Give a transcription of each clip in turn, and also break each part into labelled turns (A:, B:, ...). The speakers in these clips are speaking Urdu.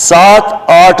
A: 7, 8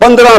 A: 15,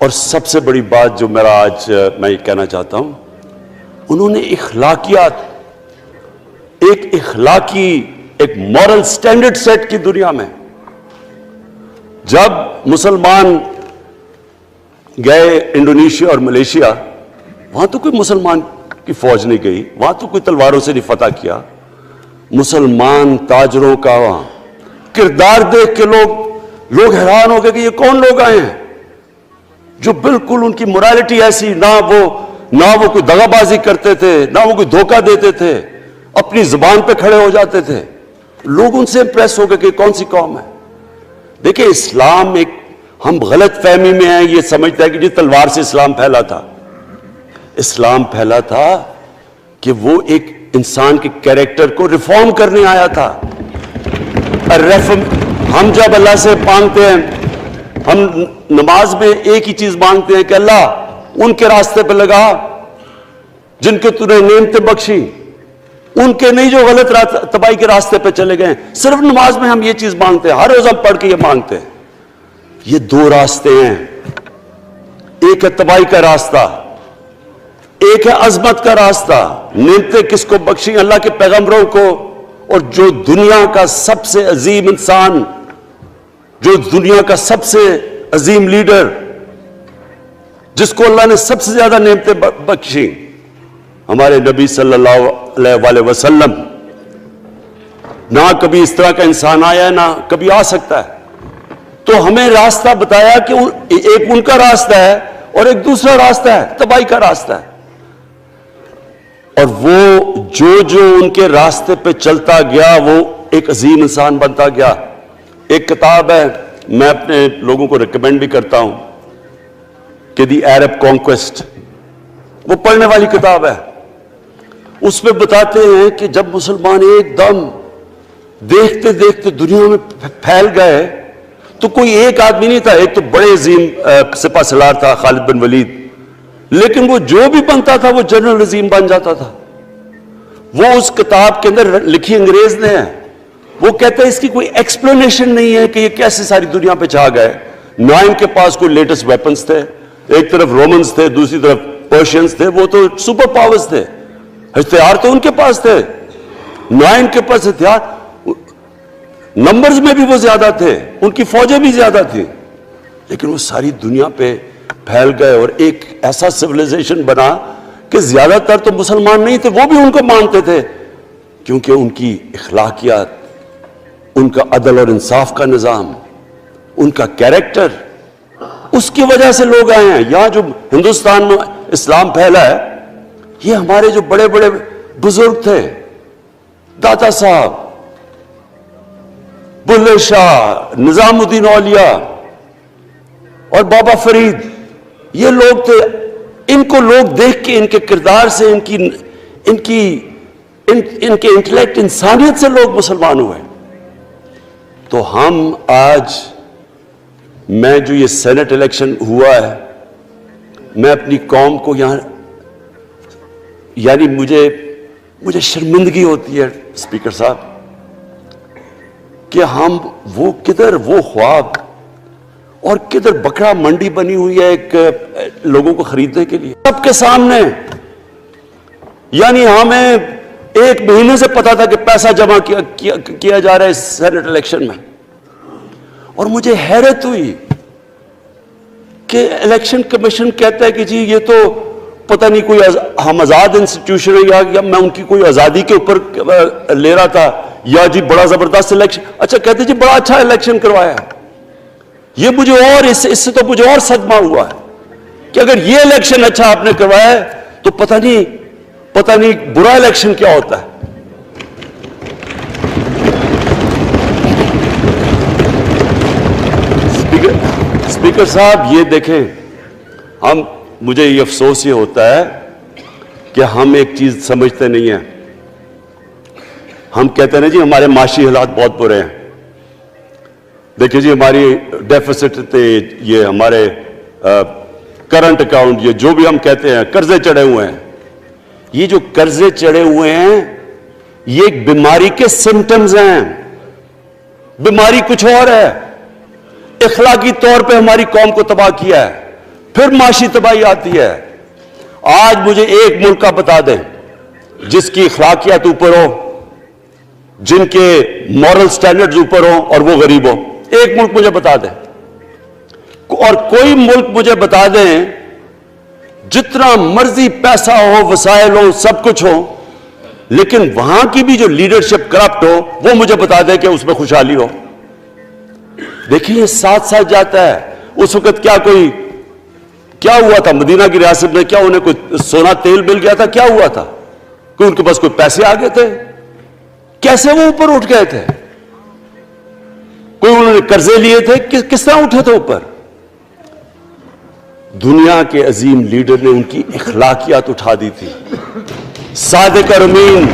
A: اور سب سے بڑی بات جو میرا آج میں یہ کہنا چاہتا ہوں، انہوں نے اخلاقیات، ایک اخلاقی ایک مورل سٹینڈرڈ سیٹ کی دنیا میں. جب مسلمان گئے انڈونیشیا اور ملیشیا، وہاں تو کوئی مسلمان کی فوج نہیں گئی، وہاں تو کوئی تلواروں سے نہیں فتح کیا. مسلمان تاجروں کا وہاں کردار دیکھ کے لوگ حیران ہو گئے کہ یہ کون لوگ آئے ہیں جو بالکل ان کی morality ایسی، نہ وہ کوئی دغا بازی کرتے تھے، نہ وہ کوئی دھوکہ دیتے تھے، اپنی زبان پہ کھڑے ہو جاتے تھے. لوگ ان سے امپریس ہو گئے کہ کون سی قوم ہے. دیکھیں اسلام ہم غلط فہمی میں ہیں، یہ سمجھتا ہے کہ جی تلوار سے اسلام پھیلا تھا. اسلام پھیلا تھا کہ وہ ایک انسان کے کیریکٹر کو ریفارم کرنے آیا تھا. ہم جب اللہ سے مانگتے ہیں، ہم نماز میں ایک ہی چیز مانگتے ہیں کہ اللہ ان کے راستے پہ لگا جن کے تو نے نعمتیں بخشی، ان کے نہیں جو غلط تباہی کے راستے پہ چلے گئے. صرف نماز میں ہم یہ چیز مانگتے ہیں، ہر روز ہم پڑھ کے یہ مانگتے ہیں. یہ دو راستے ہیں، ایک ہے تباہی کا راستہ، ایک ہے عظمت کا راستہ. نعمتیں کس کو بخشی؟ اللہ کے پیغمبروں کو. اور جو دنیا کا سب سے عظیم انسان، جو دنیا کا سب سے عظیم لیڈر، جس کو اللہ نے سب سے زیادہ نعمتیں بخشی، ہمارے نبی صلی اللہ علیہ وسلم. نہ کبھی اس طرح کا انسان آیا ہے، نہ کبھی آ سکتا ہے. تو ہمیں راستہ بتایا کہ ایک ان کا راستہ ہے اور ایک دوسرا راستہ ہے، تباہی کا راستہ ہے. اور وہ جو ان کے راستے پہ چلتا گیا وہ ایک عظیم انسان بنتا گیا. ایک کتاب ہے، میں اپنے لوگوں کو ریکمینڈ بھی کرتا ہوں کہ دی عرب کانکویسٹ، وہ پڑھنے والی کتاب ہے. اس میں بتاتے ہیں کہ جب مسلمان ایک دم دیکھتے دیکھتے دنیا میں پھیل گئے تو کوئی ایک آدمی نہیں تھا. ایک تو بڑے عظیم سپہ سالار تھا خالد بن ولید، لیکن وہ جو بھی بنتا تھا وہ جنرل عظیم بن جاتا تھا. وہ اس کتاب کے اندر لکھی انگریز نے ہے. وہ کہتے ہیں اس کی کوئی ایکسپلینیشن نہیں ہے کہ یہ کیسے ساری دنیا پہ چھا گئے. نہ ان کے پاس کوئی لیٹسٹ ویپنز تھے، ایک طرف رومنز تھے، دوسری طرف پرشینز تھے، وہ تو سپر پاورز تھے، ہتھیار تو ان کے پاس تھے. نہ ان کے پاس ہتھیار، نمبرز میں بھی وہ زیادہ تھے، ان کی فوجیں بھی زیادہ تھیں، لیکن وہ ساری دنیا پہ پھیل گئے اور ایک ایسا سویلائزیشن بنا کہ زیادہ تر تو مسلمان نہیں تھے، وہ بھی ان کو مانتے تھے، کیونکہ ان کی اخلاقیات، ان کا عدل اور انصاف کا نظام، ان کا کیریکٹر، اس کی وجہ سے لوگ آئے ہیں. یہاں جو ہندوستان میں اسلام پھیلا ہے، یہ ہمارے جو بڑے بڑے بزرگ تھے، داتا صاحب، بلے شاہ، نظام الدین اولیاء اور بابا فرید، یہ لوگ تھے. ان کو لوگ دیکھ کے، ان کے کردار سے، ان کے انٹلیکٹ، انسانیت سے لوگ مسلمان ہوئے. تو ہم آج، میں جو یہ سینٹ الیکشن ہوا ہے، میں اپنی قوم کو یہاں، یعنی مجھے شرمندگی ہوتی ہے اسپیکر صاحب کہ ہم وہ خواب اور کدھر بکرا منڈی بنی ہوئی ہے ایک لوگوں کو خریدنے کے لیے سب کے سامنے. یعنی ہمیں ایک مہینے سے پتا تھا کہ پیسہ جمع کیا جا رہا ہے اس سینٹ الیکشن میں. اور مجھے حیرت ہوئی کہ الیکشن کمیشن کہتا ہے کہ جی یہ تو پتہ نہیں کوئی ہم آزاد انسٹیٹیوشن ہے یا میں ان کی کوئی آزادی کے اوپر لے رہا تھا، یا جی بڑا زبردست الیکشن. اچھا کہتے جی بڑا اچھا الیکشن کروایا ہے. یہ مجھے اور اس سے تو مجھے اور صدمہ ہوا ہے کہ اگر یہ الیکشن اچھا آپ نے کروایا ہے تو پتہ نہیں برا الیکشن کیا ہوتا ہے. اسپیکر صاحب یہ دیکھیں، مجھے یہ افسوس یہ ہوتا ہے کہ ہم ایک چیز سمجھتے نہیں ہیں. ہم کہتے ہیں نا جی ہمارے معاشی حالات بہت برے ہیں. دیکھیں جی ہماری ڈیفیسٹ تھے، یہ ہمارے کرنٹ اکاؤنٹ، یہ جو بھی ہم کہتے ہیں قرضے چڑھے ہوئے ہیں. یہ جو قرضے چڑھے ہوئے ہیں یہ ایک بیماری کے سمٹمز ہیں. بیماری کچھ اور ہے. اخلاقی طور پہ ہماری قوم کو تباہ کیا ہے. پھر معاشی تباہی آتی ہے. آج مجھے ایک ملک کا بتا دیں جس کی اخلاقیات اوپر ہو, جن کے مورل سٹینڈرڈز اوپر ہوں اور وہ غریب ہو. ایک ملک مجھے بتا دیں, اور کوئی ملک مجھے بتا دیں جتنا مرضی پیسہ ہو, وسائل ہو, سب کچھ ہو, لیکن وہاں کی بھی جو لیڈرشپ کرپٹ ہو, وہ مجھے بتا دیں کہ اس میں خوشحالی ہو. دیکھیں یہ ساتھ ساتھ جاتا ہے. اس وقت کیا ہوا تھا مدینہ کی ریاست میں؟ کیا انہیں کوئی سونا تیل مل گیا تھا؟ کیا ہوا تھا؟ کہ ان کے پاس کوئی پیسے آ گئے تھے؟ کیسے وہ اوپر اٹھ گئے تھے؟ کوئی انہوں نے قرضے لیے تھے؟ کس طرح اٹھے تھے اوپر؟ دنیا کے عظیم لیڈر نے ان کی اخلاقیات اٹھا دی تھی. صادق اور امین,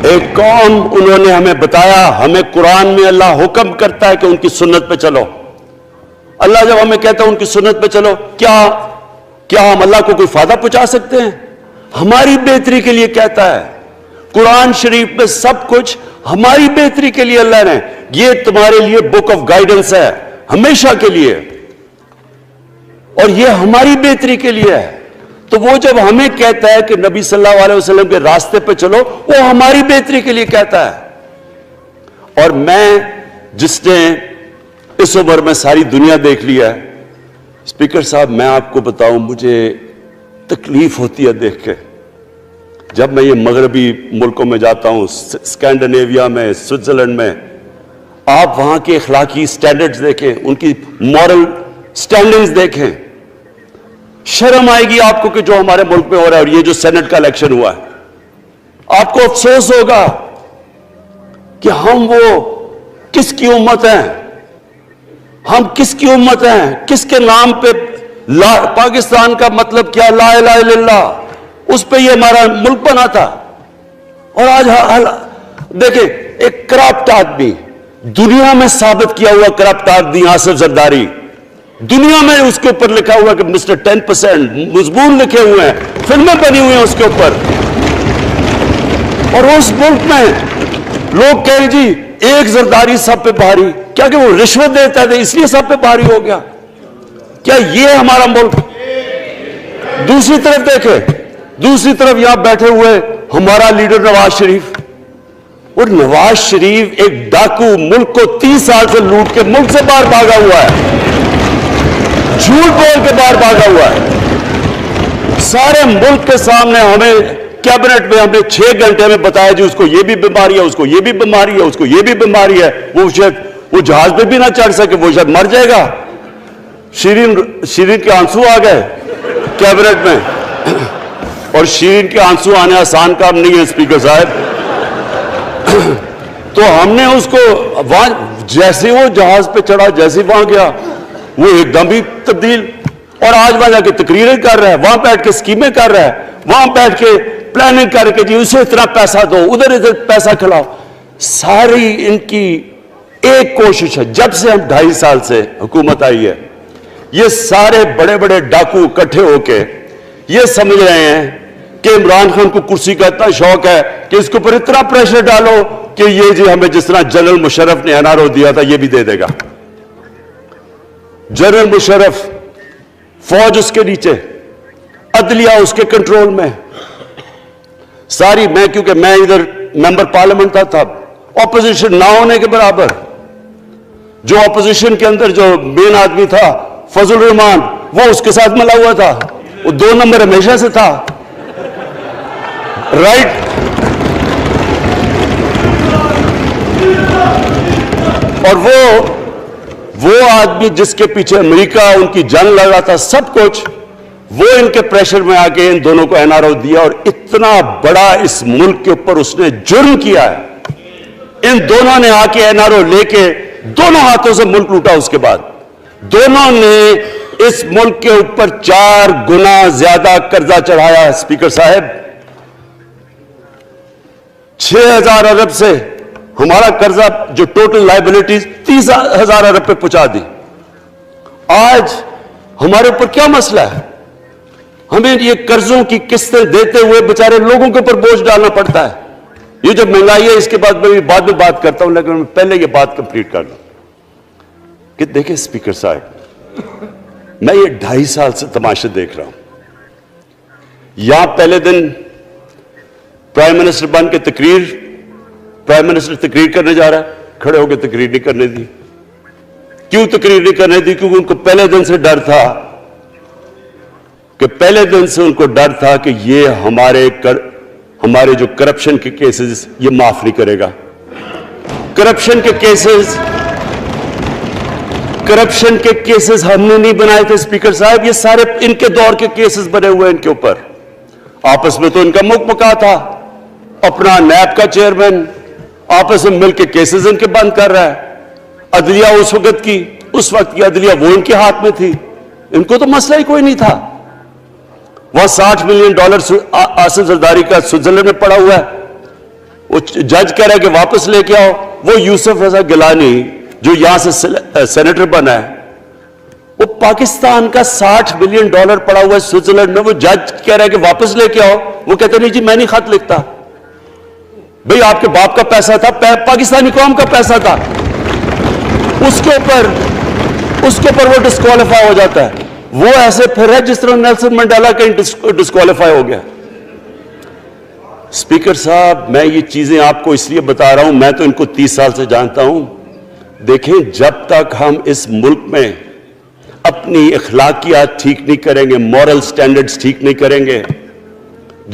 A: ایک قوم, انہوں نے ہمیں بتایا, ہمیں قرآن میں اللہ حکم کرتا ہے کہ ان کی سنت پہ چلو. اللہ جب ہمیں کہتا ہے ان کی سنت پہ چلو, کیا ہم اللہ کو کوئی فائدہ پہنچا سکتے ہیں؟ ہماری بہتری کے لیے کہتا ہے. قرآن شریف میں سب کچھ ہماری بہتری کے لیے اللہ نے, یہ تمہارے لیے بک آف گائیڈنس ہے ہمیشہ کے لیے, اور یہ ہماری بہتری کے لیے ہے. تو وہ جب ہمیں کہتا ہے کہ نبی صلی اللہ علیہ وسلم کے راستے پہ چلو, وہ ہماری بہتری کے لیے کہتا ہے. اور میں, جس نے اس عمر میں ساری دنیا دیکھ لیا ہے, اسپیکر صاحب میں آپ کو بتاؤں, مجھے تکلیف ہوتی ہے دیکھ کے. جب میں یہ مغربی ملکوں میں جاتا ہوں, اسکینڈینیویا میں, سوئٹزرلینڈ میں, آپ وہاں کے اخلاقی سٹینڈرڈز دیکھیں, ان کی مورل سٹینڈنگز دیکھیں, شرم آئے گی آپ کو کہ جو ہمارے ملک میں ہو رہا ہے. اور یہ جو سینٹ کا الیکشن ہوا ہے, آپ کو افسوس ہوگا کہ ہم وہ کس کی امت ہیں, ہم کس کی امت ہیں, کس کے نام پہ پاکستان کا مطلب کیا, لا الہ الا اللہ, اس پہ یہ ہمارا ملک بنا تھا. اور آج دیکھیں ایک کرپٹ آدمی, دنیا میں ثابت کیا ہوا کرپٹ آدمی آصف زرداری, دنیا میں اس کے اوپر لکھا ہوا کہ مسٹر 10%, مضمون لکھے ہوئے ہیں, فلمیں بنی ہوئی ہیں اس کے اوپر. اور اس ملک میں لوگ کہیں جی ایک زرداری سب پہ بھاری, کیا کہ وہ رشوت دیتا تھا اس لیے سب پہ بھاری ہو گیا؟ کیا یہ ہمارا ملک؟ دوسری طرف دیکھیں, دوسری طرف یہاں بیٹھے ہوئے ہمارا لیڈر نواز شریف. اور نواز شریف ایک ڈاکو, ملک کو 30 سال سے لوٹ کے ملک سے باہر بھاگا ہوا ہے, جھوٹ بول کے باہر بھاگا ہوا ہے. سارے ملک کے سامنے ہمیں کیبنٹ میں ہم نے 6 گھنٹے میں بتایا جی اس کو یہ بھی بیماری ہے, اس کو یہ بھی بیماری ہے, اس کو یہ بھی بیماری ہے, وہ شاید وہ جہاز پہ بھی نہ چڑھ سکے, وہ شاید مر جائے گا. شیرین کے آنسو آ گئے کیبنٹ میں, اور شیرین کے آنسو آنے آسان کام نہیں ہے اسپیکر صاحب. تو ہم نے اس کو وہاں, جیسے وہ جہاز پہ چڑھا, جیسے وہاں گیا, وہ ایک دم ہی تبدیل. اور آج وہاں جا کے تقریریں کر رہا ہے, وہاں بیٹھ کے اسکیمیں کر رہا ہے, وہاں بیٹھ کے پلاننگ کر کے جی اسے اتنا پیسہ دو, ادھر پیسہ کھلاؤ. ساری ان کی ایک کوشش ہے, جب سے ہم 2.5 سال سے حکومت آئی ہے, یہ سارے بڑے بڑے ڈاکو اکٹھے ہو کے یہ سمجھ رہے ہیں کہ عمران خان کو کرسی کا اتنا شوق ہے کہ اس کے اوپر اتنا پریشر ڈالو کہ یہ جی ہمیں جس طرح جنرل مشرف نے NRO دیا تھا یہ بھی دے دے گا. جنرل مشرف, فوج اس کے نیچے, عدلیہ اس کے کنٹرول میں ساری. میں کیونکہ میں ادھر ممبر پارلیمنٹ تھا, اپوزیشن نہ ہونے کے برابر. جو اپوزیشن کے اندر جو مین آدمی تھا فضل الرحمان, وہ اس کے ساتھ ملا ہوا تھا, وہ 2 نمبر ہمیشہ سے تھا, رائٹ. اور وہ آدمی جس کے پیچھے امریکہ ان کی جنگ لگ رہا تھا, سب کچھ, وہ ان کے پریشر میں آ کے ان دونوں کو NRO دیا. اور اتنا بڑا اس ملک کے اوپر اس نے جرم کیا ہے. ان دونوں نے آ کے NRO لے کے دونوں ہاتھوں سے ملک لوٹا. اس کے بعد دونوں نے اس ملک کے اوپر 4 گنا زیادہ قرضہ چڑھایا. اسپیکر صاحب, 6,000 ارب سے ہمارا قرضہ جو ٹوٹل لائبلٹیز 30,000 ارب پہ پہنچا دی. آج ہمارے اوپر کیا مسئلہ ہے؟ ہمیں یہ قرضوں کی قسطیں دیتے ہوئے بیچارے لوگوں کے اوپر بوجھ ڈالنا پڑتا ہے. یہ جو مہنگائی ہے اس کے بعد میں بعد میں بات کرتا ہوں، لیکن میں پہلے یہ بات کمپلیٹ کر لوں کہ دیکھیں اسپیکر صاحب، میں یہ 2.5 سال سے تماشے دیکھ رہا ہوں. یہاں پہلے دن پرائم منسٹر بن کے پرائم منسٹر تقریر کرنے جا رہا ہے، کھڑے ہو کے تقریر نہیں کرنے دی. کیوں تقریر نہیں کرنے دی؟ کیونکہ ان کو پہلے دن سے ڈر تھا کہ یہ ہمارے جو کرپشن کے کیسز یہ معاف نہیں کرے گا. کرپشن کے کیسز ہم نے نہیں بنائے تھے اسپیکر صاحب، یہ سارے ان کے دور کے کیسز بنے ہوئے ان کے اوپر. آپس میں تو ان کا مکمکا تھا، اپنا نیب کا چیئرمین آپس میں مل کے کیسز ان کے بند کر رہا ہے. عدلیہ اس وقت کی عدلیہ وہ ان کے ہاتھ میں تھی، ان کو تو مسئلہ ہی کوئی نہیں تھا. وہاں $60 ملین آصف زرداری کا سوئٹزرلینڈ میں پڑا ہوا ہے، وہ جج کہہ رہا ہے کہ واپس لے کے آؤ. وہ یوسف رضا گیلانی جو یہاں سے سینیٹر بنا ہے، وہ پاکستان کا $60 ملین پڑا ہوا ہے سوئٹزرلینڈ میں، وہ جج کہہ رہا ہے کہ واپس لے کے آؤ. وہ کہتے نہیں جی میں نہیں خط لکھتا. بھئی آپ کے باپ کا پیسہ تھا، پاکستانی قوم کا پیسہ تھا، اس کے اوپر وہ ڈسکوالیفائی ہو جاتا ہے. وہ ایسے پھر ہے جس طرح نیلسن منڈیلا کہیں ڈسکوالیفائی ہو گیا. اسپیکر صاحب میں یہ چیزیں آپ کو اس لیے بتا رہا ہوں، میں تو ان کو 30 سال سے جانتا ہوں. دیکھیں جب تک ہم اس ملک میں اپنی اخلاقیات ٹھیک نہیں کریں گے، مورل سٹینڈرڈز ٹھیک نہیں کریں گے،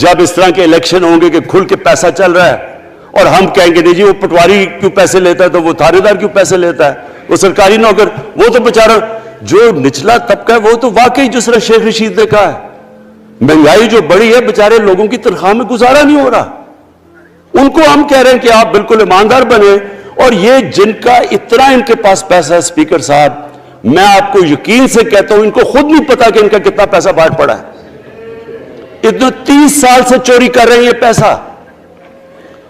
A: جب اس طرح کے الیکشن ہوں گے کہ کھل کے پیسہ چل رہا ہے اور ہم کہیں گے نہیں جی وہ پٹواری کیوں پیسے لیتا ہے، تو وہ تھانے دار کیوں پیسے لیتا ہے، وہ سرکاری نوکر، وہ تو بیچارہ جو نچلا طبقہ ہے وہ تو واقعی جس طرح شیخ رشید نے کہا ہے مہنگائی جو بڑی ہے بیچارے لوگوں کی تنخواہ میں گزارا نہیں ہو رہا. ان کو ہم کہہ رہے ہیں کہ آپ بالکل ایماندار بنے. اور یہ جن کا اتنا ان کے پاس پیسہ ہے اسپیکر صاحب، میں آپ کو یقین سے کہتا ہوں ان کو خود نہیں پتا کہ ان کا کتنا پیسہ باہر پڑا ہے. اتنا 30 سال سے چوری کر رہے ہیں یہ پیسہ،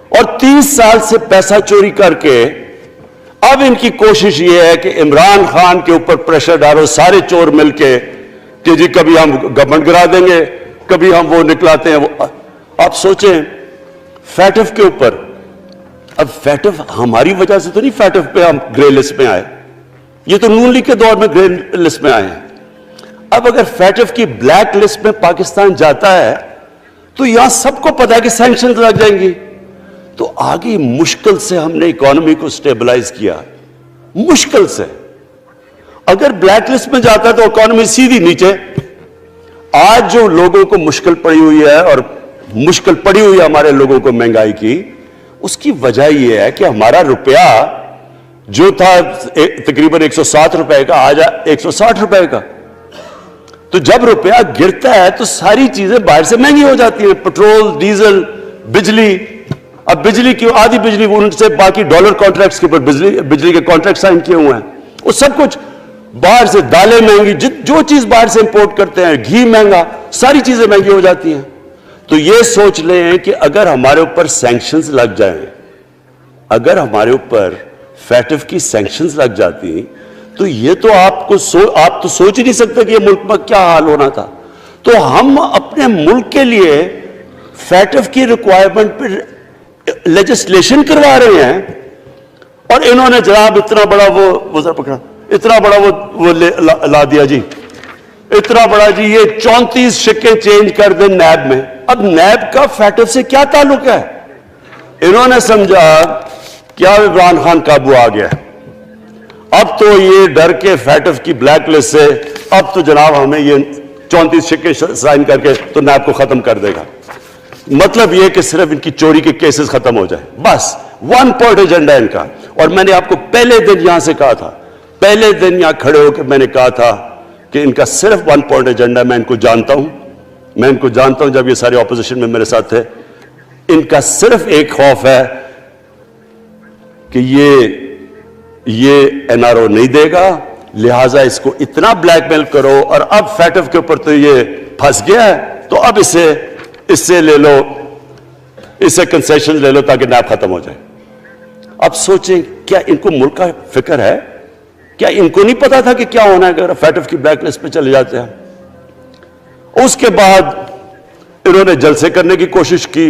A: اور 30 سال سے پیسہ چوری کر کے اب ان کی کوشش یہ ہے کہ عمران خان کے اوپر پریشر ڈالو سارے چور مل کے کہ جی کبھی ہم گورنمنٹ گرا دیں گے، کبھی ہم وہ نکلاتے ہیں. آپ سوچیں فیٹف کے اوپر، اب فیٹف ہماری وجہ سے تو نہیں فیٹف پہ ہم گرے لسٹ میں آئے، یہ تو نون لیگ کے دور میں گرے لسٹ میں آئے ہیں. اب اگر فیٹف کی بلیک لسٹ میں پاکستان جاتا ہے تو یہاں سب کو پتا ہے کہ سینکشنز لگ جائیں گی. تو آگے مشکل سے ہم نے اکانومی کو سٹیبلائز کیا، مشکل سے. اگر بلیک لسٹ میں جاتا ہے تو اکانومی سیدھی نیچے. آج جو لوگوں کو مشکل پڑی ہوئی ہے، اور مشکل پڑی ہوئی ہے ہمارے لوگوں کو مہنگائی کی، اس کی وجہ یہ ہے کہ ہمارا روپیہ جو تھا تقریباً 107 روپے کا، آج 160 روپے کا. تو جب روپیہ گرتا ہے تو ساری چیزیں باہر سے مہنگی ہو جاتی ہیں، پٹرول، ڈیزل، بجلی. اب بجلی کی آدھی بجلی ان سے باقی ڈالر کانٹریکٹس کے اوپر بجلی کے کانٹریکٹ سائن کیے ہوئے ہیں، وہ سب کچھ باہر سے. دالیں مہنگی، جو چیز باہر سے امپورٹ کرتے ہیں، گھی مہنگا، ساری چیزیں مہنگی ہو جاتی ہیں. تو یہ سوچ لیں کہ اگر ہمارے اوپر سینکشنز لگ جائیں، اگر ہمارے اوپر فیٹف کی سینکشنز لگ جاتی تو یہ تو آپ تو سوچ ہی نہیں سکتے کہ یہ ملک میں کیا حال ہونا تھا. تو ہم اپنے ملک کے لیے فیٹف کی ریکوائرمنٹ پر لیجسلیشن کروا رہے ہیں، اور انہوں نے جناب اتنا بڑا وہ ذرا پکڑا، اتنا بڑا وہ لا دیا جی، اتنا بڑا جی، یہ 34 شکیں چینج کر دیں نیب میں. اب نیب کا فیٹف سے کیا تعلق ہے؟ انہوں نے سمجھا کیا عمران خان قابو آ گیا، اب تو یہ ڈر کے فیٹف کی بلیک لسٹ سے اب تو جناب ہمیں یہ 34 شکیں سائن کر کے تو نیب کو ختم کر دے گا. مطلب یہ کہ صرف ان کی چوری کے کیسز ختم ہو جائیں، بس 1 پوائنٹ ایجنڈا ان کا. اور میں نے آپ کو پہلے دن یہاں سے کہا تھا، پہلے دن یہاں کھڑے ہو کے میں نے کہا تھا کہ ان کا صرف 1 پوائنٹ ایجنڈا. میں ان کو جانتا ہوں، جب یہ سارے اپوزیشن میں میرے ساتھ تھے. ان کا صرف ایک خوف ہے کہ یہ NRO نہیں دے گا، لہٰذا اس کو اتنا بلیک میل کرو. اور اب فیٹف کے اوپر تو یہ پھنس گیا ہے، تو اب اس سے لے لو، اس سے کنسیشن لے لو تاکہ نیب ختم ہو جائے. اب سوچیں کیا ان کو ملک کا فکر ہے؟ کیا ان کو نہیں پتا تھا کہ کیا ہونا ہے اگر فیٹف کی بلیک لسٹ پہ چلے جاتے ہیں؟ اس کے بعد انہوں نے جلسے کرنے کی کوشش کی،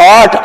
A: 8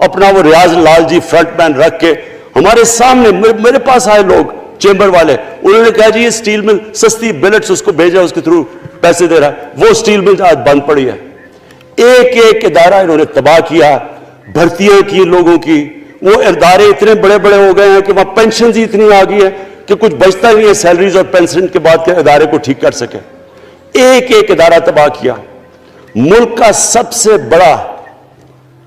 A: اپنا وہ ریاض لال جی فرنٹ مین رکھ کے ہمارے سامنے میرے پاس آئے لوگ چیمبر والے, انہوں نے کہا جی یہ سٹیل مل سستی بلٹس اس کو بھیجا, اس کے تھرو پیسے دے رہا ہے. وہ سٹیل مل آج بند پڑی ہے. ایک ایک ادارہ انہوں نے تباہ کیا, بھرتیاں کی لوگوں کی. وہ ادارے اتنے بڑے بڑے ہو گئے ہیں کہ وہاں پینشنز ہی اتنی آ گئی ہے کہ کچھ بچتا نہیں ہے سیلریز اور پینشن کے بعد کے ادارے کو ٹھیک کر سکے. ایک ایک ادارہ تباہ کیا. ملک کا سب سے بڑا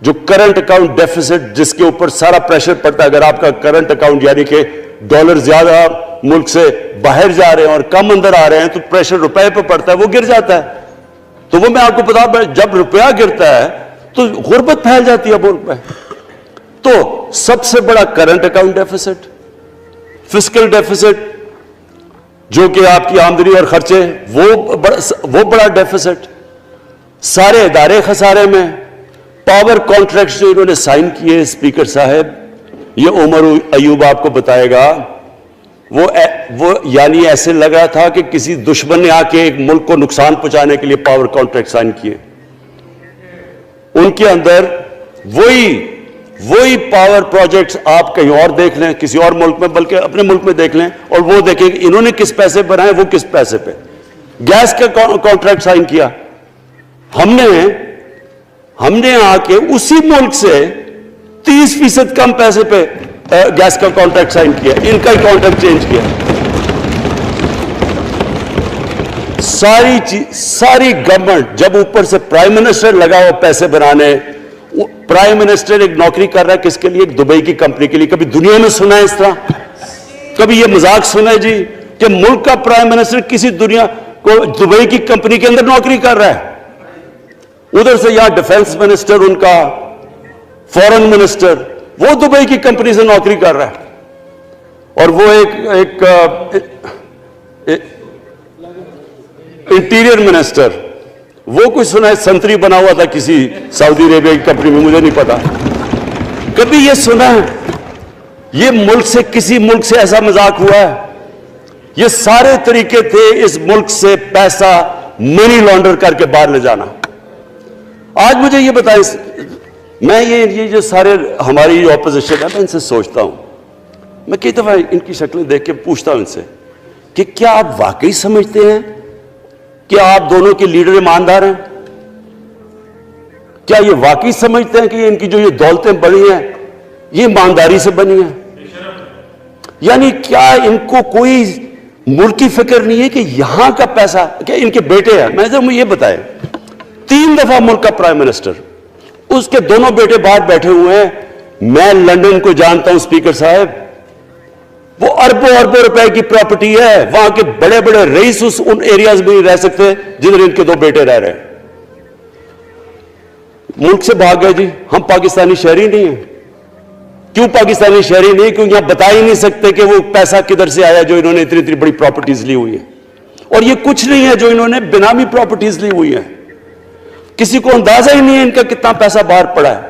A: جو کرنٹ اکاؤنٹ ڈیفیسٹ جس کے اوپر سارا پریشر پڑتا ہے, اگر آپ کا کرنٹ اکاؤنٹ یعنی کہ ڈالر زیادہ ملک سے باہر جا رہے ہیں اور کم اندر آ رہے ہیں تو پریشر روپے پہ پڑتا ہے, وہ گر جاتا ہے. تو وہ میں آپ کو بتا, جب روپیہ گرتا ہے تو غربت پھیل جاتی ہے ملک میں. تو سب سے بڑا current account deficit, fiscal deficits جو کہ آپ کی آمدنی اور خرچے وہ بڑا ڈیفیسٹ. سارے ادارے خسارے میں. پاور کانٹریکٹس جو انہوں نے سائن کیے اسپیکر صاحب, یہ عمر ایوب آپ کو بتائے گا, وہ یعنی ایسے لگا تھا کہ کسی دشمن نے آ کے ایک ملک کو نقصان پہنچانے کے لیے پاور کانٹریکٹ سائن کیے. ان کے اندر وہی پاور پروجیکٹس آپ کہیں اور دیکھ لیں کسی اور ملک میں, بلکہ اپنے ملک میں دیکھ لیں اور وہ دیکھیں کہ انہوں نے کس پیسے بنائے, وہ کس پیسے پہ. گیس کا کانٹریکٹ سائن کیا ہم نے آ کے اسی ملک سے 30% کم پیسے پہ گیس کا کانٹریکٹ سائن کیا, ان کا ہی کانٹریکٹ چینج کیا. ساری گورنمنٹ جب اوپر سے پرائم منسٹر لگا ہوا پیسے بنانے. پرائم منسٹر ایک نوکری کر رہا ہے کس کے لیے, ایک دبئی کی کمپنی کے لیے. کبھی دنیا میں سنا ہے اس طرح, کبھی یہ مذاق سنا ہے جی کہ ملک کا پرائم منسٹر کسی دنیا کو دبئی کی کمپنی کے اندر نوکری کر رہا ہے. ادھر سے یہاں ڈیفنس منسٹر ان کا, فورن منسٹر, وہ دبئی کی کمپنی سے نوکری کر رہا ہے. اور وہ ایک انٹیریئر منسٹر, وہ کوئی سنا ہے سنتری بنا ہوا تھا کسی سعودی عربیہ کی کمپنی میں, مجھے نہیں پتا. کبھی یہ سنا ہے یہ ملک سے کسی ملک سے ایسا مذاق ہوا ہے؟ یہ سارے طریقے تھے اس ملک سے پیسہ منی لانڈر کر کے باہر لے جانا. آج مجھے یہ بتائیں, میں یہ جو سارے ہماری جو اپوزیشن ہے, میں ان سے سوچتا ہوں, میں کئی دفعہ ان کی شکلیں دیکھ کے پوچھتا ہوں ان سے کہ کیا آپ واقعی سمجھتے ہیں کہ آپ دونوں کے لیڈر ایماندار ہیں؟ کیا یہ واقعی سمجھتے ہیں کہ ان کی جو یہ دولتیں بڑی ہیں یہ ایمانداری سے بنی ہیں؟ یعنی کیا ان کو کوئی ملکی فکر نہیں ہے کہ یہاں کا پیسہ, کہ ان کے بیٹے ہیں, میں مجھے یہ بتائیں 3 دفعہ ملک کا پرائم منسٹر, اس کے دونوں بیٹے باہر بیٹھے ہوئے ہیں. میں لندن کو جانتا ہوں اسپیکر صاحب, وہ اربوں روپے کی پراپرٹی ہے. وہاں کے بڑے بڑے رئیس ان ایریاز میں نہیں رہ سکتے جدھر ان کے 2 بیٹے رہ رہے ہیں. ملک سے بھاگ گئے جی. ہم پاکستانی شہری نہیں ہیں. کیوں پاکستانی شہری نہیں؟ کیونکہ آپ بتا ہی نہیں سکتے کہ وہ پیسہ کدھر سے آیا جو انہوں نے اتنی بڑی پراپرٹیز لی ہوئی ہیں. اور یہ کچھ نہیں ہے جو انہوں نے بنامی پراپرٹیز لی ہوئی ہیں. کسی کو اندازہ ہی نہیں ہے ان کا کتنا پیسہ باہر پڑا ہے.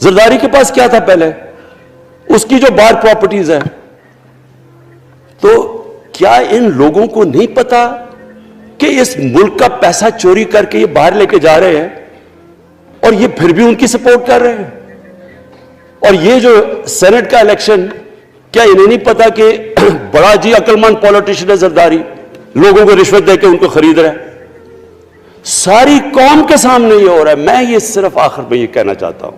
A: زرداری کے پاس کیا تھا پہلے, اس کی جو باہر پراپرٹیز ہے. تو کیا ان لوگوں کو نہیں پتا کہ اس ملک کا پیسہ چوری کر کے یہ باہر لے کے جا رہے ہیں اور یہ پھر بھی ان کی سپورٹ کر رہے ہیں؟ اور یہ جو سینٹ کا الیکشن, کیا انہیں نہیں پتا کہ بڑا جی عقل مند پولیٹیشن ہے زرداری, لوگوں کو رشوت دے کے ان کو خرید رہا ہے. ساری قوم کے سامنے یہ ہو رہا ہے. میں یہ صرف آخر میں یہ کہنا چاہتا ہوں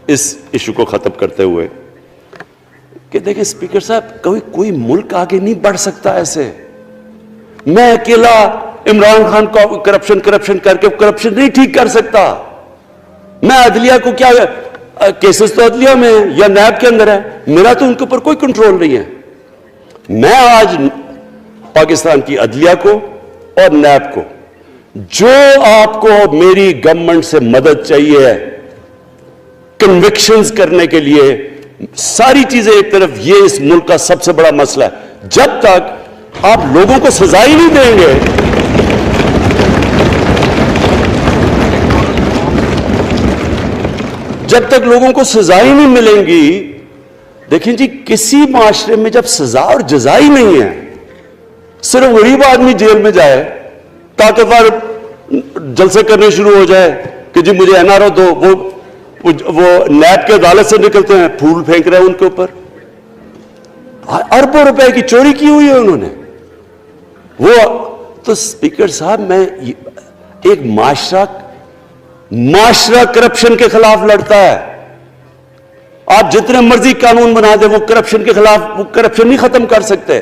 A: اس ایشو کو ختم کرتے ہوئے کہ دیکھیں اسپیکر صاحب, کوئی ملک آگے نہیں بڑھ سکتا ایسے. میں اکیلا عمران خان کو کرپشن کر کے کرپشن نہیں ٹھیک کر سکتا. میں عدلیہ کو کیا, کیسز تو عدلیہ میں یا نیب کے اندر ہے, میرا تو ان کے اوپر کوئی کنٹرول نہیں ہے. میں آج پاکستان کی عدلیہ کو اور نیب کو, جو آپ کو میری گورنمنٹ سے مدد چاہیے کنوکشنز کرنے کے لیے, ساری چیزیں ایک طرف, یہ اس ملک کا سب سے بڑا مسئلہ ہے. جب تک آپ لوگوں کو سزا ہی نہیں دیں گے, جب تک لوگوں کو سزا ہی نہیں ملیں گی. دیکھیں جی, کسی معاشرے میں جب سزا اور جزا ہی نہیں ہے, صرف غریب آدمی جیل میں جائے, طاقتور جلسے کرنے شروع ہو جائے کہ جی مجھے این آر او دو, وہ نیب کے عدالت سے نکلتے ہیں پھول پھینک رہے ہیں ان کے اوپر. اربوں روپے کی چوری کی ہوئی ہے انہوں نے. وہ تو اسپیکر صاحب میں ایک معاشرہ کرپشن کے خلاف لڑتا ہے. آپ جتنے مرضی قانون بنا دیں وہ کرپشن کے خلاف وہ کرپشن نہیں ختم کر سکتے.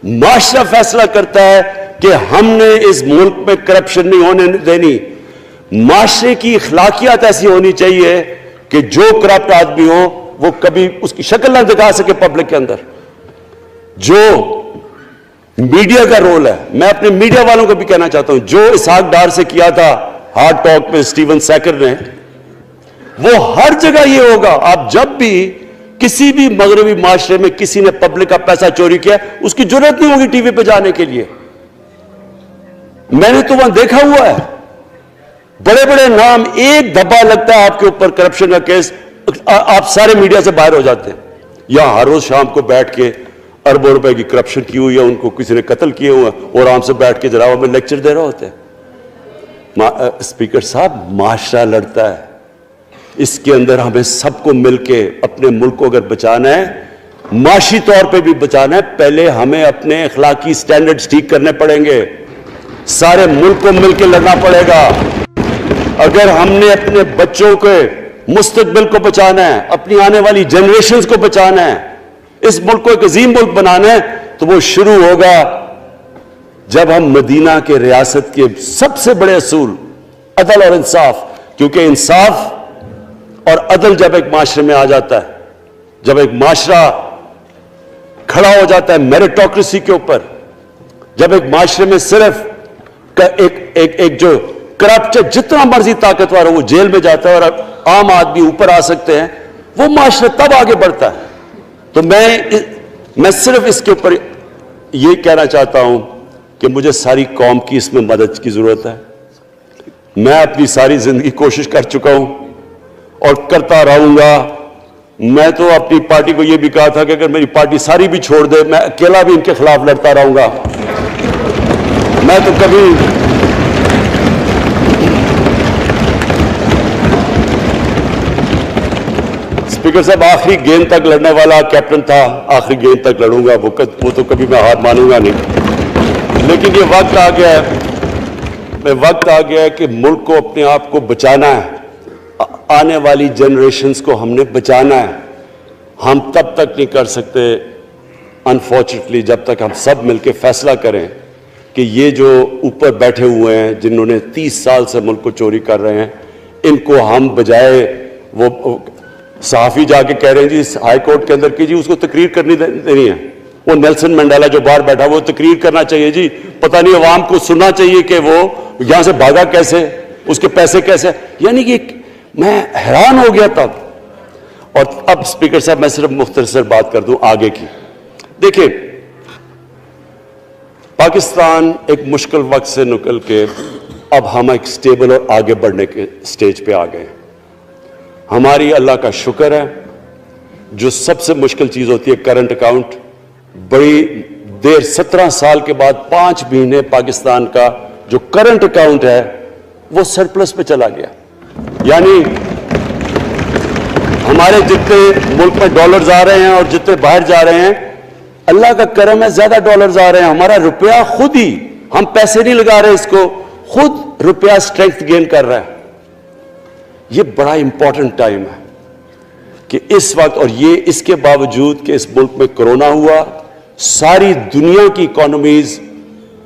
A: معاشرہ فیصلہ کرتا ہے کہ ہم نے اس ملک میں کرپشن نہیں ہونے دینی. معاشرے کی اخلاقیات ایسی ہونی چاہیے کہ جو کرپٹ آدمی ہو وہ کبھی اس کی شکل نہ دکھا سکے پبلک کے اندر. جو میڈیا کا رول ہے, میں اپنے میڈیا والوں کو بھی کہنا چاہتا ہوں, جو اسحاق ڈار سے کیا تھا ہارڈ ٹاک میں اسٹیون سیکر نے, وہ ہر جگہ یہ ہوگا. آپ جب بھی کسی بھی مغربی معاشرے میں کسی نے پبلک کا پیسہ چوری کیا, اس کی ضرورت نہیں ہوگی ٹی وی پہ جانے کے لیے. میں نے تو وہاں دیکھا ہوا ہے, بڑے بڑے نام, ایک دھبا لگتا ہے آپ کے اوپر کرپشن کا کیس, آپ سارے میڈیا سے باہر ہو جاتے ہیں. یہاں ہر روز شام کو بیٹھ کے اربوں روپے کی کرپشن کی ہوئی ہے, ان کو کسی نے قتل کیے ہوئے ہیں, اور آرام سے بیٹھ کے جراوہ میں لیکچر دے رہے ہوتے ہیں. اسپیکر صاحب, معاشرہ لڑتا ہے, اس کے اندر ہمیں سب کو مل کے اپنے ملک کو اگر بچانا ہے, معاشی طور پہ بھی بچانا ہے, پہلے ہمیں اپنے اخلاقی سٹینڈرڈز ٹھیک کرنے پڑیں گے. سارے ملک کو مل کے لڑنا پڑے گا. اگر ہم نے اپنے بچوں کے مستقبل کو بچانا ہے, اپنی آنے والی جنریشنز کو بچانا ہے, اس ملک کو ایک عظیم ملک بنانا ہے, تو وہ شروع ہوگا جب ہم مدینہ کے ریاست کے سب سے بڑے اصول عدل اور انصاف, کیونکہ انصاف اور عدل جب ایک معاشرے میں آ جاتا ہے, جب ایک معاشرہ کھڑا ہو جاتا ہے میریٹوکریسی کے اوپر, جب ایک معاشرے میں صرف ایک جو کرپٹ جتنا مرضی طاقتور ہو وہ جیل میں جاتا ہے اور عام آدمی اوپر آ سکتے ہیں, وہ معاشرہ تب آگے بڑھتا ہے. تو میں صرف اس کے اوپر یہ کہنا چاہتا ہوں کہ مجھے ساری قوم کی اس میں مدد کی ضرورت ہے. میں اپنی ساری زندگی کوشش کر چکا ہوں اور کرتا رہوں گا. میں تو اپنی پارٹی کو یہ بھی کہا تھا کہ اگر میری پارٹی ساری بھی چھوڑ دے, میں اکیلا بھی ان کے خلاف لڑتا رہوں گا. میں تو کبھی اسپیکر صاحب آخری گیند تک لڑنے والا کیپٹن تھا, آخری گیند تک لڑوں گا, وہ تو کبھی میں ہار مانوں گا نہیں. لیکن یہ وقت آ گیا ہے کہ ملک کو اپنے آپ کو بچانا ہے, آنے والی جنریشنز کو ہم نے بچانا ہے. ہم تب تک نہیں کر سکتے انفارچونیٹلی جب تک ہم سب مل کے فیصلہ کریں کہ یہ جو اوپر بیٹھے ہوئے ہیں جنہوں نے 30 سال سے ملک کو چوری کر رہے ہیں, ان کو ہم بجائے وہ صحافی جا کے کہہ رہے ہیں جی ہائی کورٹ کے اندر کی جی اس کو تقریر کرنی دینی ہے, وہ نیلسن منڈیلا جو باہر بیٹھا وہ تقریر کرنا چاہیے جی, پتہ نہیں عوام کو سننا چاہیے کہ وہ یہاں سے بھاگا کیسے, اس کے پیسے کیسے. یعنی کہ میں حیران ہو گیا تب. اور اب اسپیکر صاحب میں صرف مختصر بات کر دوں آگے کی. دیکھیں, پاکستان ایک مشکل وقت سے نکل کے اب ہم ایک سٹیبل اور آگے بڑھنے کے سٹیج پہ آ گئے. ہماری اللہ کا شکر ہے, جو سب سے مشکل چیز ہوتی ہے کرنٹ اکاؤنٹ, بڑی دیر 17 سال کے بعد 5 مہینے پاکستان کا جو کرنٹ اکاؤنٹ ہے وہ سرپلس پہ چلا گیا. یعنی ہمارے جتنے ملک میں ڈالرز آ رہے ہیں اور جتنے باہر جا رہے ہیں, اللہ کا کرم ہے زیادہ ڈالرز آ رہے ہیں. ہمارا روپیہ خود ہی, ہم پیسے نہیں لگا رہے اس کو, خود روپیہ اسٹرینتھ گین کر رہا ہے. یہ بڑا امپورٹنٹ ٹائم ہے کہ اس وقت, اور یہ اس کے باوجود کہ اس ملک میں کرونا ہوا, ساری دنیا کی اکانومیز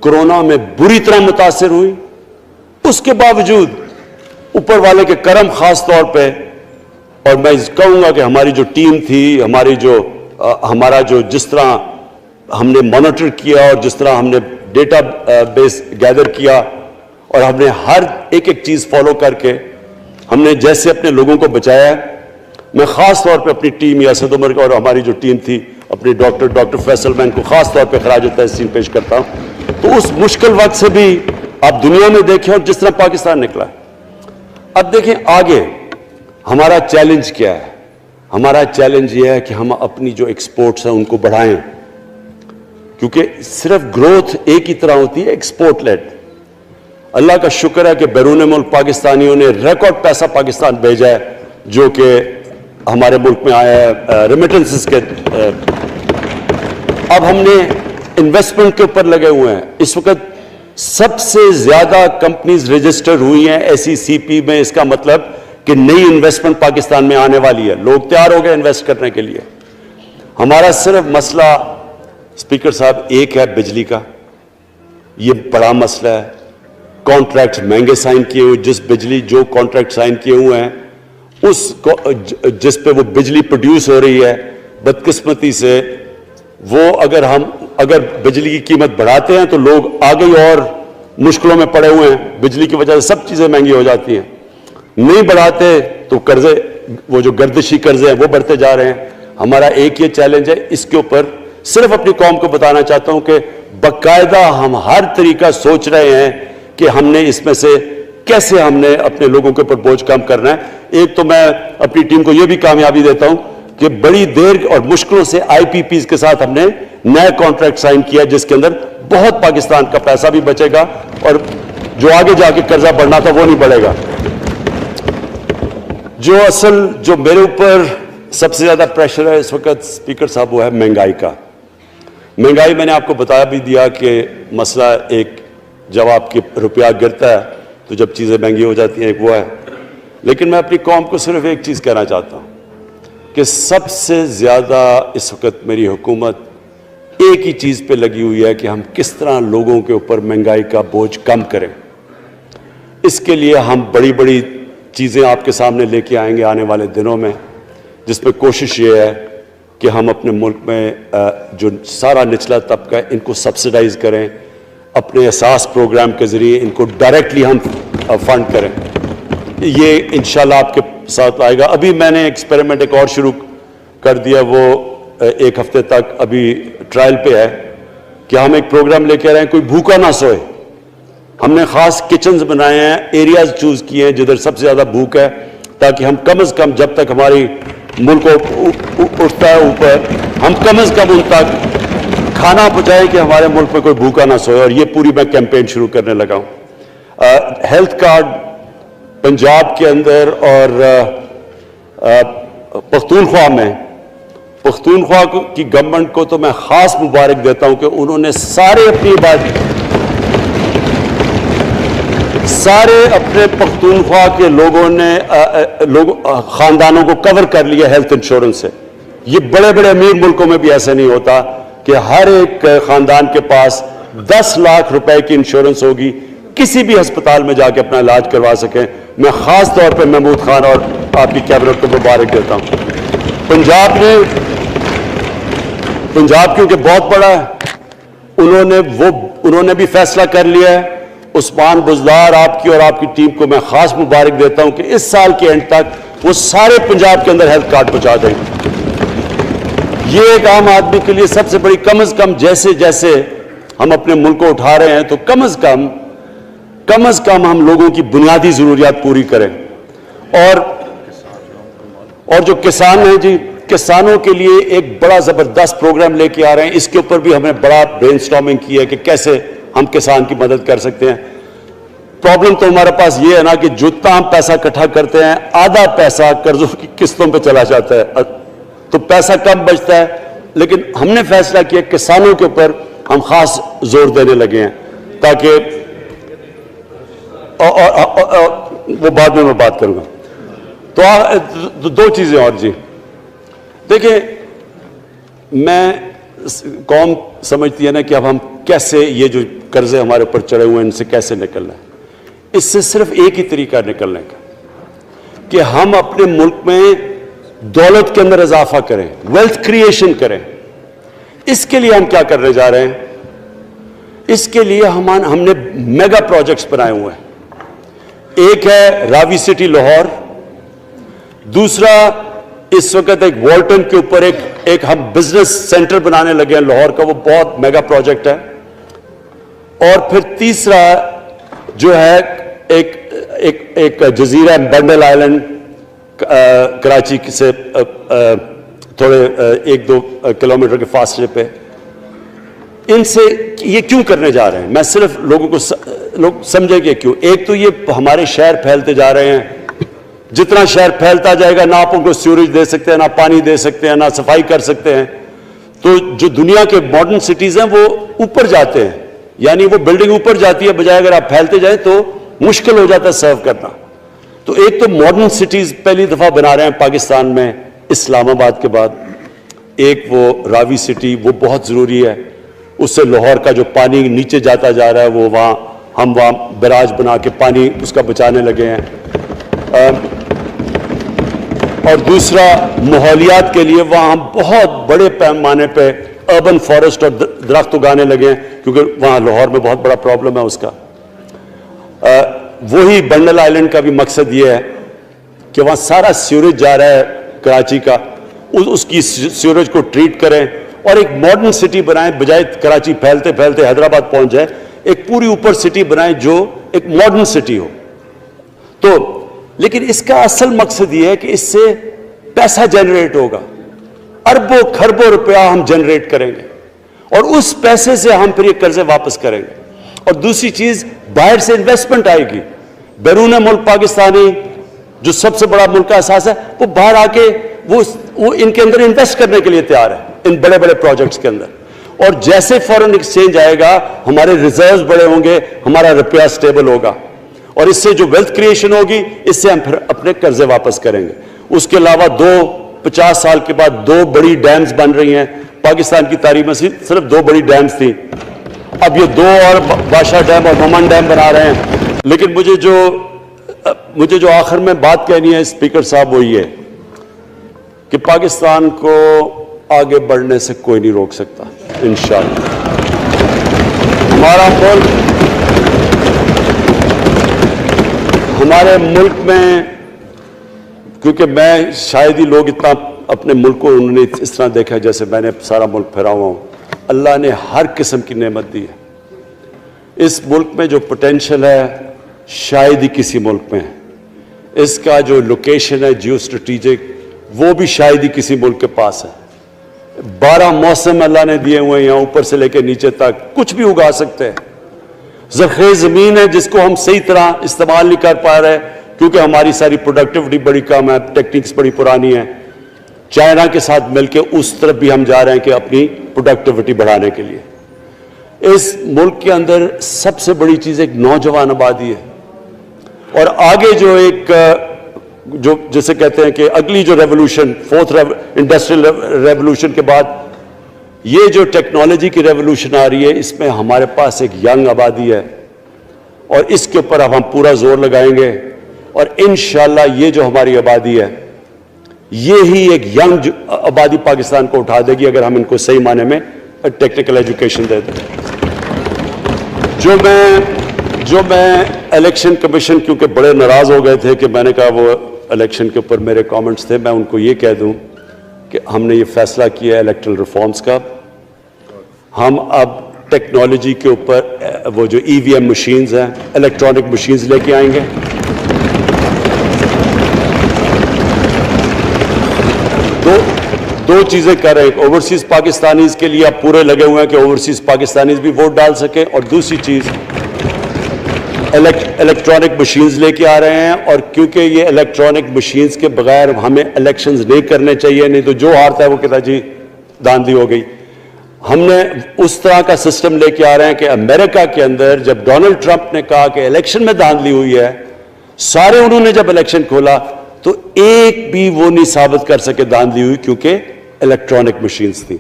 A: کرونا میں بری طرح متاثر ہوئی, اس کے باوجود اوپر والے کے کرم خاص طور پہ, اور میں کہوں گا کہ ہماری جو ٹیم تھی, ہمارا جو جس طرح ہم نے مانیٹر کیا اور جس طرح ہم نے ڈیٹا بیس گیدر کیا اور ہم نے ہر ایک چیز فالو کر کے ہم نے جیسے اپنے لوگوں کو بچایا ہے. میں خاص طور پہ اپنی ٹیم یاسد عمر اور ہماری جو ٹیم تھی اپنی ڈاکٹر فیصل, میں ان کو خاص طور پہ خراج تحسین پیش کرتا ہوں. تو اس مشکل وقت سے بھی آپ دنیا میں دیکھیں اور جس طرح پاکستان نکلا. اب دیکھیں آگے ہمارا چیلنج کیا ہے. ہمارا چیلنج یہ ہے کہ ہم اپنی جو ایکسپورٹس ہیں ان کو بڑھائیں, کیونکہ صرف گروتھ ایک ہی طرح ہوتی ہے, ایکسپورٹ لیڈ. اللہ کا شکر ہے کہ بیرون ملک پاکستانیوں نے ریکارڈ پیسہ پاکستان بھیجا ہے. جو کہ ہمارے ملک میں آیا ہے ریمیٹنسز کے. اب ہم نے انویسٹمنٹ کے اوپر لگے ہوئے ہیں. اس وقت سب سے زیادہ کمپنیز رجسٹر ہوئی ہیں ایسی سی پی میں. اس کا مطلب کہ نئی انویسٹمنٹ پاکستان میں آنے والی ہے. لوگ تیار ہو گئے انویسٹ کرنے کے لیے. ہمارا صرف مسئلہ اسپیکر صاحب ایک ہے بجلی کا. یہ بڑا مسئلہ ہے. کانٹریکٹ مہنگے سائن کیے ہوئے, جس بجلی جو کانٹریکٹ سائن کیے ہوئے ہیں اس جس پہ وہ بجلی پروڈیوس ہو رہی ہے, بدقسمتی سے وہ اگر بجلی کی قیمت بڑھاتے ہیں تو لوگ آگے اور مشکلوں میں پڑے ہوئے ہیں. بجلی کی وجہ سے سب چیزیں مہنگی ہو جاتی ہیں. نہیں بڑھاتے تو قرضے, وہ جو گردشی قرضے ہیں وہ بڑھتے جا رہے ہیں. ہمارا ایک یہ چیلنج ہے. اس کے اوپر صرف اپنی قوم کو بتانا چاہتا ہوں کہ باقاعدہ ہم ہر طریقہ سوچ رہے ہیں کہ ہم نے اس میں سے کیسے ہم نے اپنے لوگوں کے اوپر بوجھ کم کرنا ہے. ایک تو میں اپنی ٹیم کو یہ بھی کامیابی دیتا ہوں کہ بڑی دیر اور مشکلوں سے آئی پی پیز کے ساتھ ہم نے نئے کانٹریکٹ سائن کیا, جس کے اندر بہت پاکستان کا پیسہ بھی بچے گا اور جو آگے جا کے قرضہ بڑھنا تھا وہ نہیں بڑھے گا. جو میرے اوپر سب سے زیادہ پریشر ہے اس وقت اسپیکر صاحب وہ ہے مہنگائی کا. مہنگائی میں نے آپ کو بتا بھی دیا کہ مسئلہ ایک جب آپ کی روپیہ گرتا ہے تو جب چیزیں مہنگی ہو جاتی ہیں ایک وہ ہے. لیکن میں اپنی قوم کو صرف ایک چیز کہنا چاہتا ہوں کہ سب سے زیادہ اس وقت میری حکومت ایک ہی چیز پہ لگی ہوئی ہے کہ ہم کس طرح لوگوں کے اوپر مہنگائی کا بوجھ کم کریں. اس کے لیے ہم بڑی بڑی چیزیں آپ کے سامنے لے کے آئیں گے آنے والے دنوں میں, جس میں کوشش یہ ہے کہ ہم اپنے ملک میں جو سارا نچلا طبقہ ہے ان کو سبسڈائز کریں, اپنے احساس پروگرام کے ذریعے ان کو ڈائریکٹلی ہم فنڈ کریں. یہ انشاءاللہ آپ کے ساتھ آئے گا. ابھی میں نے ایکسپیریمنٹ ایک اور شروع کر دیا, وہ ایک ہفتے تک ابھی ٹرائل پہ ہے کہ ہم ایک پروگرام لے کے رہے ہیں کوئی بھوکا نہ سوئے. ہم نے خاص کچنز بنائے ہیں, ایریاز چوز کیے ہیں جدھر سب سے زیادہ بھوک ہے, تاکہ ہم کم از کم جب تک ہماری ملک اٹھتا ہے اوپر, ہم کم از کم ان تک کھانا پہنچائیں کہ ہمارے ملک میں کوئی بھوکا نہ سوئے. اور یہ پوری میں کیمپین شروع کرنے لگا ہوں. ہیلتھ کارڈ پنجاب کے اندر اور پختونخوا میں, پختونخوا کی گورنمنٹ کو تو میں خاص مبارک دیتا ہوں کہ انہوں نے سارے اپنے پختونخوا کے لوگوں نے خاندانوں کو کور کر لیا ہیلتھ انشورنس سے. یہ بڑے بڑے امیر ملکوں میں بھی ایسا نہیں ہوتا کہ ہر ایک خاندان کے پاس 10 لاکھ روپے کی انشورنس ہوگی, کسی بھی ہسپتال میں جا کے اپنا علاج کروا سکیں. میں خاص طور پہ محمود خان اور آپ کی کیبنٹ کو مبارک دیتا ہوں. پنجاب کیونکہ بہت بڑا ہے, انہوں نے بھی فیصلہ کر لیا ہے. عثمان بزدار آپ کی اور آپ کی ٹیم کو میں خاص مبارک دیتا ہوں کہ اس سال کے اینڈ تک وہ سارے پنجاب کے اندر ہیلتھ کارڈ پہنچا دیں گے. یہ ایک عام آدمی کے لیے سب سے بڑی, کم از کم جیسے جیسے ہم اپنے ملک کو اٹھا رہے ہیں تو کم از کم ہم لوگوں کی بنیادی ضروریات پوری کریں. اور جو کسان ہیں جی, کسانوں کے لیے ایک بڑا زبردست پروگرام لے کے آ رہے ہیں. اس کے اوپر بھی ہمیں بڑا برین سٹارمنگ کی ہے کہ کیسے ہم کسان کی مدد کر سکتے ہیں. پرابلم تو ہمارے پاس یہ ہے نا کہ جتنا ہم پیسہ اکٹھا کرتے ہیں آدھا پیسہ قرضوں کی قسطوں پہ چلا جاتا ہے, تو پیسہ کم بچتا ہے. لیکن ہم نے فیصلہ کیا کسانوں کے اوپر ہم خاص زور دینے لگے ہیں, تاکہ وہ بعد میں بات کروں گا. تو 2 چیزیں اور جی. دیکھیں, میں قوم سمجھتی ہے نا کہ اب ہم کیسے یہ جو قرضے ہمارے اوپر چڑھے ہوئے ہیں ان سے کیسے نکلنا ہے. اس سے صرف ایک ہی طریقہ نکلنے کا کہ ہم اپنے ملک میں دولت کے اندر اضافہ کریں, ویلتھ کریشن کریں. اس کے لیے ہم کیا کرنے جا رہے ہیں؟ اس کے لیے ہم نے میگا پروجیکٹس بنائے ہوئے ہیں. ایک ہے راوی سٹی لاہور, دوسرا اس وقت ایک والٹن کے اوپر ایک ہم بزنس سینٹر بنانے لگے ہیں لاہور کا, وہ بہت میگا پروجیکٹ ہے. اور پھر تیسرا جو ہے ایک جزیرہ بنڈل آئلینڈ کراچی سے تھوڑے 1-2 کلومیٹر کے فاصلے پہ. ان سے یہ کیوں کرنے جا رہے ہیں, میں صرف لوگ سمجھیں کہ کیوں. ایک تو یہ ہمارے شہر پھیلتے جا رہے ہیں, جتنا شہر پھیلتا جائے گا نہ آپ ان کو سیوریج دے سکتے ہیں، نہ پانی دے سکتے ہیں، نہ صفائی کر سکتے ہیں. تو جو دنیا کے ماڈرن سٹیز ہیں وہ اوپر جاتے ہیں، یعنی وہ بلڈنگ اوپر جاتی ہے، بجائے اگر آپ پھیلتے جائیں تو مشکل ہو جاتا ہے سرو کرنا. تو ایک تو ماڈرن سٹیز پہلی دفعہ بنا رہے ہیں پاکستان میں اسلام آباد کے بعد. ایک وہ راوی سٹی، وہ بہت ضروری ہے. اس سے لاہور کا جو پانی نیچے جاتا جا رہا ہے وہ ہم وہاں براج بنا کے پانی اس کا بچانے لگے ہیں. اور دوسرا ماحولیات کے لیے وہاں ہم بہت بڑے پیمانے پہ اربن فارسٹ اور درخت اگانے لگے ہیں، کیونکہ وہاں لاہور میں بہت بڑا پرابلم ہے اس کا. وہی بنڈل آئلینڈ کا بھی مقصد یہ ہے کہ وہاں سارا سیوریج جا رہا ہے کراچی کا، اس کی سیوریج کو ٹریٹ کریں اور ایک ماڈرن سٹی بنائیں، بجائے کراچی پھیلتے پھیلتے حیدرآباد پہنچ جائے. ایک پوری اوپر سٹی بنائیں جو ایک ماڈرن سٹی ہو. تو لیکن اس کا اصل مقصد یہ ہے کہ اس سے پیسہ جنریٹ ہوگا، اربوں کھربوں روپیہ ہم جنریٹ کریں گے اور اس پیسے سے ہم پھر یہ قرضے واپس کریں گے. اور دوسری چیز، باہر سے انویسٹمنٹ آئے گی. بیرون ملک پاکستانی جو سب سے بڑا ملک کا احساس ہے وہ باہر آ کے وہ ان کے اندر انویسٹ کرنے کے لیے تیار ہے، ان بڑے بڑے پروجیکٹس کے اندر. اور جیسے فورن ایکسچینج آئے گا ہمارے ریزروز بڑے ہوں گے، ہمارا روپیہ سٹیبل ہوگا اور اس سے جو ویلتھ کریشن ہوگی اس سے ہم پھر اپنے قرضے واپس کریں گے. اس کے علاوہ 50 سال کے بعد 2 بڑی ڈیمز بن رہی ہیں. پاکستان کی تاریخ میں صرف 2 بڑی ڈیمز تھیں، اب یہ 2 اور بادشاہ ڈیم اور ممن ڈیم بنا رہے ہیں. لیکن مجھے جو آخر میں بات کہنی ہے اسپیکر صاحب وہ یہ کہ پاکستان کو آگے بڑھنے سے کوئی نہیں روک سکتا انشاءاللہ. ہمارے ملک میں، کیونکہ میں شاید ہی لوگ اتنا اپنے ملک کو انہوں نے اس طرح دیکھا جیسے میں نے سارا ملک پھیرا ہوا ہوں. اللہ نے ہر قسم کی نعمت دی ہے. اس ملک میں جو پوٹینشل ہے شاید ہی کسی ملک میں ہے. اس کا جو لوکیشن ہے جیو اسٹریٹجک وہ بھی شاید ہی کسی ملک کے پاس ہے. 12 موسم اللہ نے دیے ہوئے ہیں، یہاں اوپر سے لے کے نیچے تک کچھ بھی اگا سکتے ہیں. زرخیز زمین ہے جس کو ہم صحیح طرح استعمال نہیں کر پا رہے کیونکہ ہماری ساری پروڈکٹیوٹی بڑی کم ہے، ٹیکنیکس بڑی پرانی ہے. چائنا کے ساتھ مل کے اس طرف بھی ہم جا رہے ہیں کہ اپنی پروڈکٹیوٹی بڑھانے کے لیے. اس ملک کے اندر سب سے بڑی چیز ایک نوجوان آبادی ہے. اور آگے جو جسے کہتے ہیں کہ اگلی جو ریولوشن، 4th انڈسٹریل ریولوشن کے بعد یہ جو ٹیکنالوجی کی ریولوشن آ رہی ہے، اس میں ہمارے پاس ایک ینگ آبادی ہے اور اس کے اوپر اب ہم پورا زور لگائیں گے. اور انشاءاللہ یہ جو ہماری آبادی ہے یہی ایک ینگ آبادی پاکستان کو اٹھا دے گی اگر ہم ان کو صحیح معنی میں ٹیکنیکل ایجوکیشن دے دیں. جو میں الیکشن کمیشن، کیونکہ بڑے ناراض ہو گئے تھے کہ میں نے کہا وہ الیکشن کے اوپر میرے کامنٹس تھے، میں ان کو یہ کہہ دوں کہ ہم نے یہ فیصلہ کیا ہے الیکٹرل ریفارمز کا. ہم اب ٹیکنالوجی کے اوپر وہ جو EVM مشینز ہیں، الیکٹرانک مشینز لے کے آئیں گے. دو چیزیں کر رہے ہیں. اوورسیز پاکستانیز کے لیے آپ پورے لگے ہوئے ہیں کہ اوورسیز پاکستانیز بھی ووٹ ڈال سکیں، اور دوسری چیز الیکٹرانک مشینز لے کے آ رہے ہیں. اور کیونکہ یہ الیکٹرانک مشینز کے بغیر ہمیں الیکشنز نہیں کرنے چاہیے، نہیں تو جو ہارتا ہے وہ کہتا جی داندھی ہو گئی. ہم نے اس طرح کا سسٹم لے کے آ رہے ہیں کہ امریکہ کے اندر جب ڈونلڈ ٹرمپ نے کہا کہ الیکشن میں دھاندلی ہوئی ہے، سارے انہوں نے جب الیکشن کھولا تو ایک بھی وہ نہیں ثابت کر سکے دھاندلی ہوئی، کیونکہ الیکٹرانک مشینز تھی،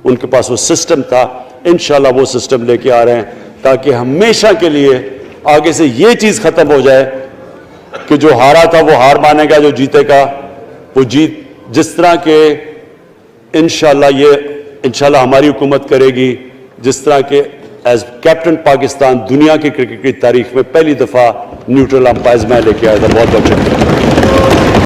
A: ان کے پاس وہ سسٹم تھا. انشاءاللہ وہ سسٹم لے کے آ رہے ہیں تاکہ ہمیشہ کے لیے آگے سے یہ چیز ختم ہو جائے کہ جو ہارا تھا وہ ہار مانے گا، جو جیتے گا وہ جیت. جس طرح کہ انشاءاللہ ہماری حکومت کرے گی، جس طرح کہ ایز کیپٹن پاکستان دنیا کی کرکٹ کی تاریخ میں پہلی دفعہ نیوٹرل امپائرز میں لے کے آیا تھا. بہت بہت شکریہ.